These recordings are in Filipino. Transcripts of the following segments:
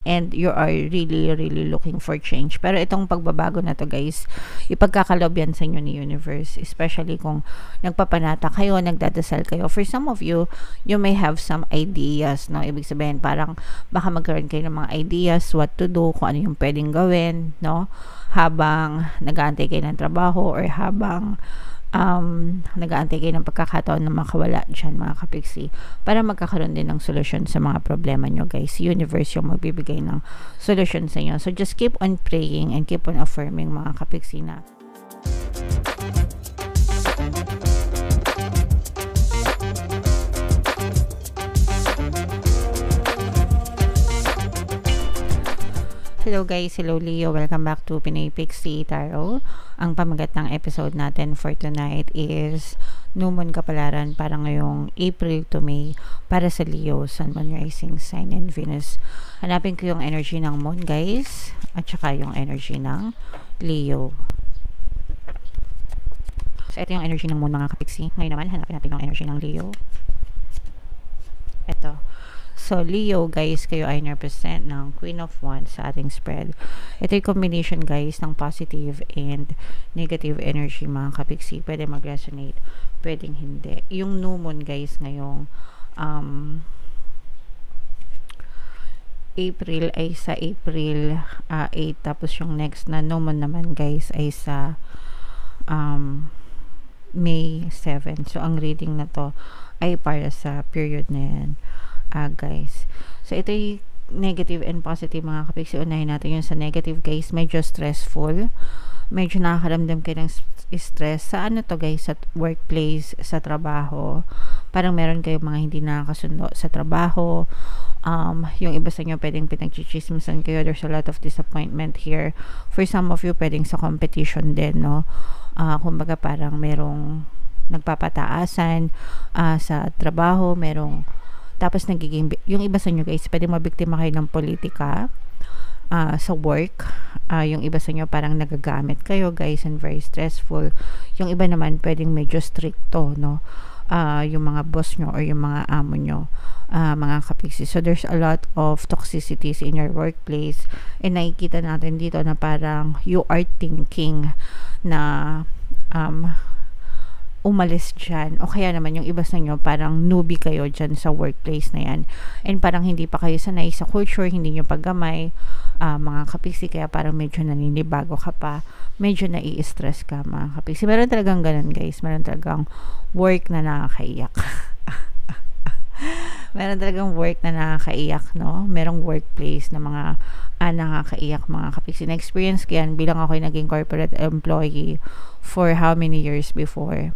and you are really looking for change. Pero itong pagbabago na to guys, ipagkakalob yan sa inyo ni universe, especially kung nagpapanata kayo, nagdadasal kayo. For some of you, you may have some ideas, no? Ibig sabihin parang baka magkaroon kayo ng mga ideas what to do, kung ano yung pwedeng gawin, no? Habang nag-aantay kayo ng trabaho or habang nag-aantay kayo ng pagkakataon na makawala dyan mga kapiksi, para magkakaroon din ng solusyon sa mga problema nyo guys. Universe yung magbibigay ng solusyon sa inyo. So just keep on praying and keep on affirming mga kapiksi na hello guys, hello Leo, welcome back to Pinay Pixie Tarot. Ang pamagat ng episode natin for tonight is New Moon Kapalaran para ngayong April to May para sa Leo, Sun, Moon, Rising, Sign, and Venus. Hanapin ko yung energy ng Moon guys at saka yung energy ng Leo. So ito yung energy ng Moon mga kapiksi. Ngayon naman hanapin natin yung energy ng Leo. Ito. So, Leo, guys, kayo ay represent ng Queen of Wands sa ating spread. Ito yung combination, guys, ng positive and negative energy, mga kapiksi. Pwede mag-resonate, pwedeng hindi. Yung new moon, guys, ngayong April ay sa April 8. Tapos yung next na new moon naman, guys, ay sa May 7. So, ang reading na to ay para sa period na yan. Guys. So, ito yung negative and positive mga kapiksi. Unahin natin yung sa negative guys. Medyo stressful. Medyo nakakaramdam kayo ng stress. Sa ano to guys? Sa workplace, sa trabaho. Parang meron kayo mga hindi nakakasundo sa trabaho. Yung iba sa inyo pwedeng pinagchichismisan kayo. There's a lot of disappointment here. For some of you, pwedeng sa competition din, no? Kumbaga parang merong nagpapataasan sa trabaho. Tapos nagiging, yung iba sa inyo guys, pwede mabiktima kayo ng politika sa work. Yung iba sa inyo parang nagagamit kayo guys and very stressful. Yung iba naman pwedeng medyo stricto, no? Yung mga boss nyo or yung mga amo nyo, mga kapiksi. So there's a lot of toxicities in your workplace, and nakikita natin dito na parang you are thinking na umalis dyan, o kaya naman yung iba sa inyo parang newbie kayo dyan sa workplace na yan, and parang hindi pa kayo sanay sa culture, hindi nyo paggamay, mga kapiksi, kaya parang medyo naninibago ka pa, medyo nai-stress ka mga kapiksi. Meron talagang ganun guys, meron talagang work na nakakaiyak. Meron talagang work na nakakaiyak, no? Merong workplace na mga nakakaiyak mga kapiksi. Na-experience ko yan bilang ako yung naging corporate employee for how many years before.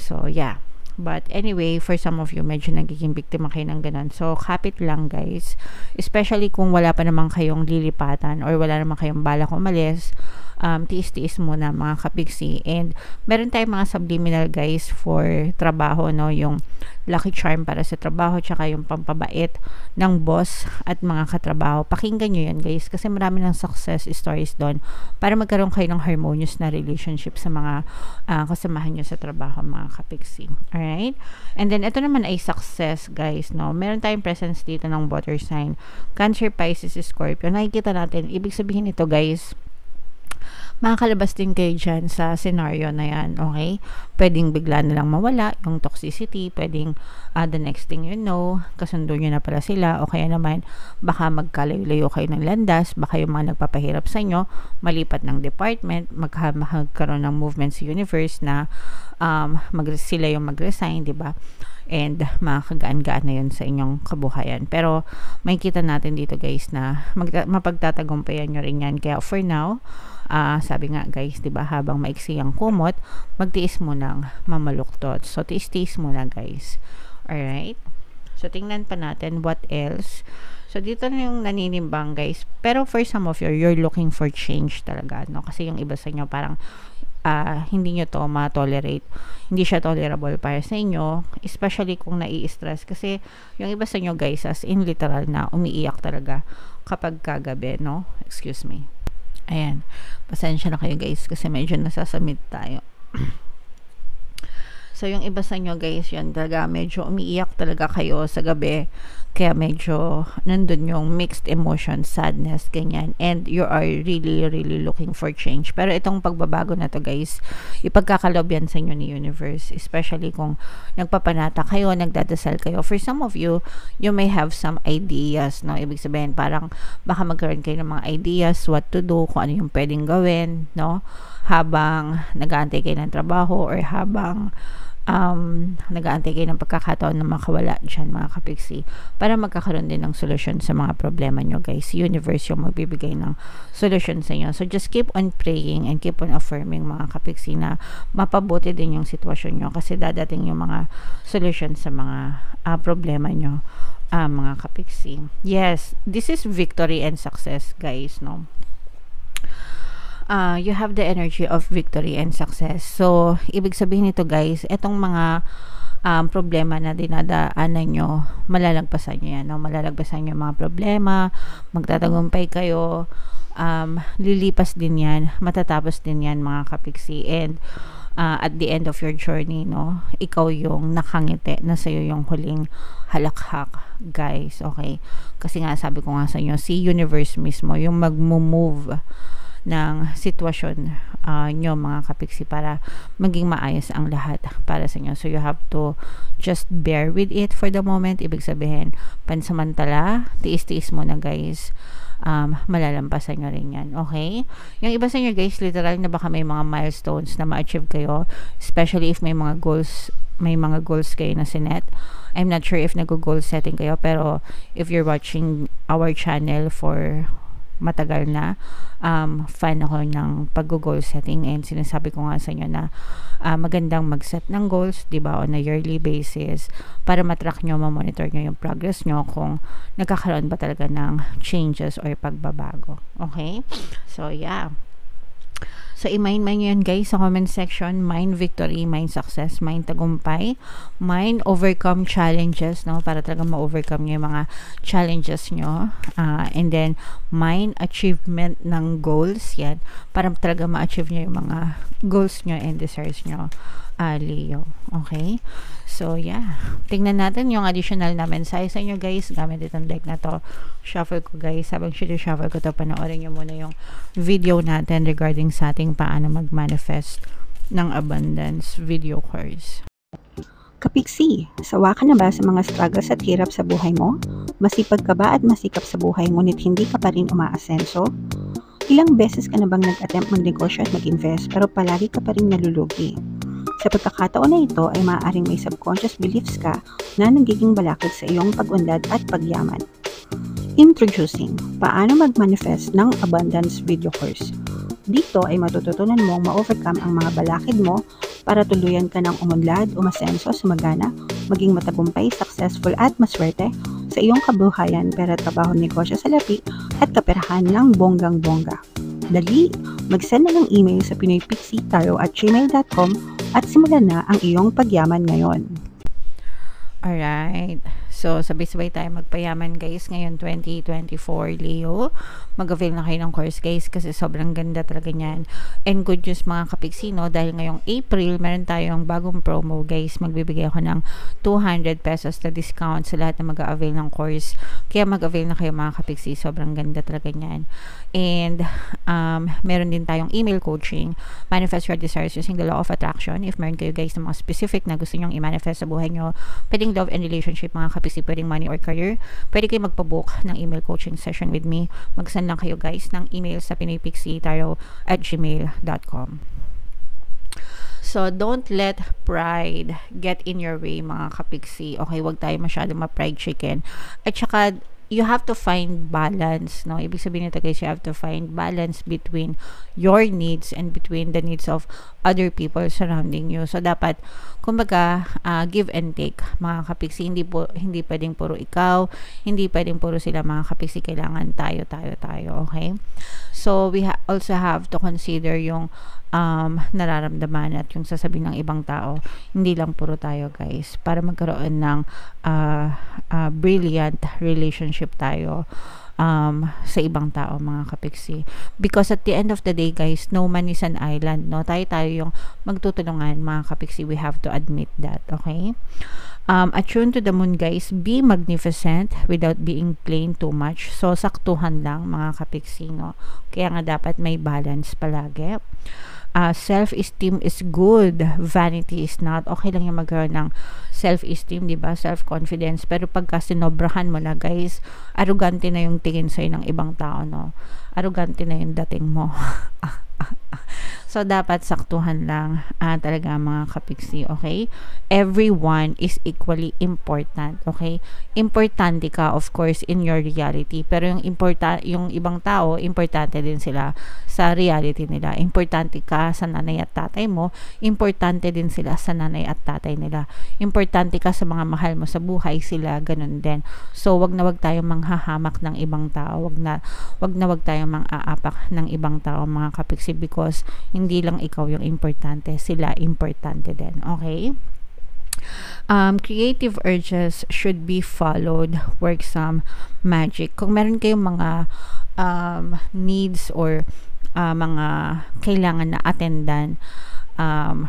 So, yeah. But anyway, for some of you, medyo nagiging biktima kayo ng ganun. So, kapit lang guys. Especially kung wala pa naman kayong lilipatan or wala naman kayong balak umalis. Tiis-tiis muna mga kapiksi. And meron tayong mga subliminal guys for trabaho, no? Yung lucky charm para sa trabaho, tsaka yung pampabait ng boss at mga katrabaho. Pakinggan nyo yan guys, kasi marami ng success stories doon para magkaroon kayo ng harmonious na relationship sa mga kasamahan nyo sa trabaho mga kapiksi. Alright? And then ito naman ay success guys, no? Meron tayong presence dito ng water sign, Cancer, Pisces, Scorpio. Nakikita natin, ibig sabihin ito guys, makakalabas din kayo dyan sa scenario na yan, okay? Pwedeng bigla na lang mawala yung toxicity, pwedeng the next thing you know, kasundo nyo na pala sila, o kaya naman baka magkalayo-layo kayo ng landas, baka yung mga nagpapahirap sa inyo malipat ng department, magkaroon ng movement sa universe na sila yung mag-resign, diba? And makakagaan-gaan na yun sa inyong kabuhayan. Pero makikita natin dito guys na mapagtatagumpayan nyo rin yan. Kaya for now, sabi nga guys, diba, habang maiksi ang kumot, magtiis mo ng mamaluktot. So tiis-tiis muna guys. Alright? So tingnan pa natin what else. So dito na yung naninimbang guys. Pero for some of you, you're looking for change talaga, no? Kasi yung iba sa inyo parang hindi nyo to ma-tolerate, hindi siya tolerable para sa inyo, especially kung nai-stress, kasi yung iba sa inyo guys, as in literal na umiiyak talaga kapag kagabi, no? Excuse me. Ayan, pasensya na kayo guys kasi medyo nasasamid tayo. So, yung iba sa inyo guys, yan talaga, medyo umiiyak talaga kayo sa gabi. Kaya medyo nandun yung mixed emotions, sadness, ganyan. And you are really, really looking for change. Pero itong pagbabago na to guys, ipagkakalob yan sa inyo ni universe. Especially kung nagpapanata kayo, nagdadasal kayo. For some of you, you may have some ideas, no? Ibig sabihin, parang baka magkaroon kayo ng mga ideas, what to do, kung ano yung pwedeng gawin, no? Habang nag-aantay kayo ng trabaho or habang nag-aantay kayo ng pagkakataon na makawala dyan mga kapiksi, para magkakaroon din ng solusyon sa mga problema nyo guys. Universe yung magbibigay ng solusyon sa inyo. So just keep on praying and keep on affirming mga kapiksi na mapabuti din yung sitwasyon nyo, kasi dadating yung mga solusyon sa mga problema nyo mga kapiksi. Yes, this is victory and success guys, no? You have the energy of victory and success. So, ibig sabihin nito guys, etong mga problema na dinadaanan nyo, malalagpasan nyo yan. No? Malalagpasan nyo yung mga problema, magtatagumpay kayo, lilipas din yan, matatapos din yan mga kapiksi. And at the end of your journey, no, ikaw yung nakangiti na sa'yo yung huling halakhak guys, okay? Kasi nga sabi ko nga sa inyo, si universe mismo yung mag-move ng sitwasyon nyo mga kapiksi para maging maayos ang lahat para sa inyo. So you have to just bear with it for the moment. Ibig sabihin, pansamantala, tiis-tiis mo na guys, malalampasan nyo rin yan, okay? Yung iba sa inyo guys, literal na baka may mga milestones na ma-achieve kayo, especially if may mga goals kayo na sinet. I'm not sure if nag-goal setting kayo, pero if you're watching our channel for matagal na, fan ako ng pag-goal setting, and sinasabi ko nga sa inyo na magandang mag-set ng goals, diba, on a yearly basis para matrack nyo, ma-monitor nyo yung progress nyo kung nagkakaroon ba talaga ng changes or pagbabago, okay? So yeah, so i-mind nyo yan guys sa comment section. Mind victory, mind success, mind tagumpay, mind overcome challenges, no, para talaga ma-overcome nyo yung mga challenges nyo, and then mind achievement ng goals, yan, para talaga ma-achieve nyo yung mga goals nyo and desires nyo, Leo, okay? So yeah, tingnan natin yung additional na mensahe sa inyo guys gamit itong deck na to. Shuffle ko guys, habang shuffle ko to, panoorin nyo muna yung video natin regarding sa ating paano mag-manifest ng abundance video course. Kapiksi, sawa ka na ba sa mga struggles at hirap sa buhay mo? Masipag ka ba at masikap sa buhay ngunit hindi ka pa rin umaasenso? Ilang beses ka na bang nag-attempt magnegosyo at mag-invest pero palagi ka pa rin nalulugi? Sa pagkakataon na ito ay maaaring may subconscious beliefs ka na nagiging balakid sa iyong pag-unlad at pagyaman. Introducing, paano mag-manifest ng abundance video course. Dito ay matututunan mong ma-overcome ang mga balakid mo para tuluyan ka ng umunlad, umasenso, sumagana, maging matagumpay, successful at maswerte sa iyong kabuhayan, pera, trabaho, negosyo, salapi at kaperahan ng bonggang-bongga. Dali, mag-send na ng email sa pinoypixitaro@gmail.com at simulan na ang iyong pagyaman ngayon. Alright. So, sabay-sabay tayo magpayaman guys ngayon 2024 Leo. Mag-avail na kayo ng course guys kasi sobrang ganda talaga niyan. And good news mga kapiksino, dahil ngayong April meron tayong bagong promo guys. Magbibigay ako ng 200 pesos na discount sa lahat na mag-avail ng course. Kaya mag-avail na kayo mga kapiksi. Sobrang ganda talaga niyan. And meron din tayong email coaching, manifest your desires using the law of attraction. If meron kayo guys ng mga specific na gusto nyong i-manifest sa buhay nyo, pwedeng love and relationship mga kapiksi, pwedeng money or career, pwede kayo magpabook ng email coaching session with me. Mag-send lang kayo guys ng email sa pinoypixitaro@gmail.com. So, don't let pride get in your way mga kapiksi. Okay, wag tayo masyadong ma-pride chicken. At saka, you have to find balance, no? Ibig sabihin nito guys, you have to find balance between your needs and between the needs of other people surrounding you. So, dapat, kumbaga, give and take, mga kapiksi. Hindi pwedeng puro ikaw, hindi pwedeng puro sila, mga kapiksi. Kailangan tayo, okay? So, we also have to consider yung nararamdaman at yung sasabihin ng ibang tao. Hindi lang puro tayo guys, para magkaroon ng brilliant relationship tayo sa ibang tao, mga kapiksi. Because at the end of the day, guys, no man is an island, no? Tayo yung magtutulungan, mga kapiksi. We have to admit that, okay? Attune to the moon, guys. Be magnificent without being plain too much. So, saktuhan lang, mga kapiksi, no? Kaya nga dapat may balance palagi. Self-esteem is good, vanity is not. Okay lang yung magkaroon ng self-esteem, di ba? Self-confidence. Pero pagka sinobrahan mo na, guys, arrogante na yung tingin sa'yo ng ibang tao, no? Arrogante na yung dating mo. So, dapat saktuhan lang talaga, mga kapiksi, okay? Everyone is equally important, okay? Importante ka, of course, in your reality. Pero yung ibang tao, importante din sila sa reality nila. Importante ka sa nanay at tatay mo. Importante din sila sa nanay at tatay nila. Importante ka sa mga mahal mo sa buhay, sila ganun din. So, wag tayong manghahamak ng ibang tao. Wag tayong mang-aapak ng ibang tao, mga kapiksi, because hindi lang ikaw yung importante, sila importante din, okay? Creative urges should be followed, work some magic. Kung meron kayong mga needs or mga kailangan na attendan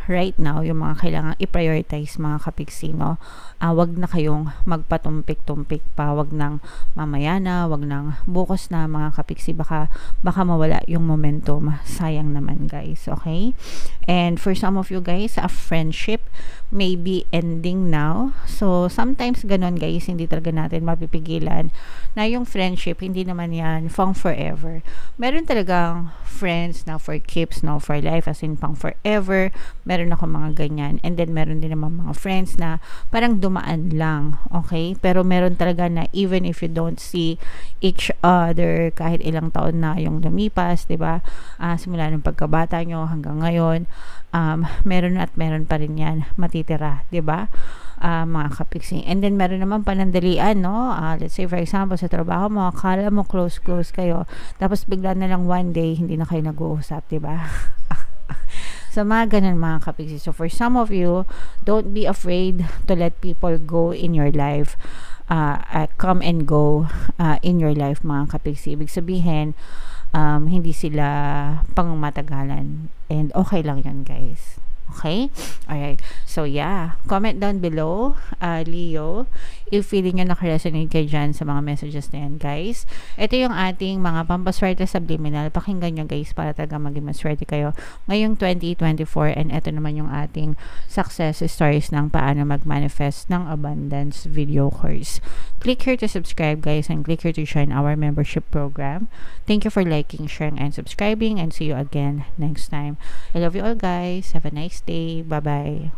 right now, yung mga kailangan i-prioritize, mga kapiksi, no? Wag na kayong magpatumpik-tumpik pa, wag nang mamaya na, wag nang bukas na, mga kapiksi, baka mawala yung momentum, sayang naman, guys, okay? And for some of you, guys, a friendship may be ending now. So sometimes ganun, guys, hindi talaga natin mapipigilan na yung friendship, hindi naman yan pang forever. Meron talagang friends na for keeps, no, for life, as in pang forever. Meron ako mga ganyan. And then meron din naman mga friends na parang dumaan lang, okay? Pero meron talaga na even if you don't see each other kahit ilang taon na yung lumipas, di ba? Simula ng pagkabata nyo hanggang ngayon, meron pa rin yan matitira, di ba? Mga kapiksi. And then meron naman panandalian, no? Let's say for example sa trabaho mo, akala mo close kayo, tapos bigla na lang one day hindi na kayo nag-uusap, di ba? So, mga ganun, mga kapiksi. So, for some of you, don't be afraid to let people go in your life. Come and go in your life, mga kapiksi. Ibig sabihin, hindi sila pangmatagalan. And okay lang yan, guys. Okay? Alright. So, yeah. Comment down below, Leo, if feeling nyo nakaresonate kayo dyan sa mga messages na yan, guys. Ito yung ating mga pampaswerte subliminal. Pakinggan nyo, guys, para talaga maging maswerte kayo ngayong 2024. And ito naman yung ating success stories ng paano mag-manifest ng abundance video course. Click here to subscribe, guys, and click here to join our membership program. Thank you for liking, sharing, and subscribing, and see you again next time. I love you all, guys. Have a nice day. Bye-bye.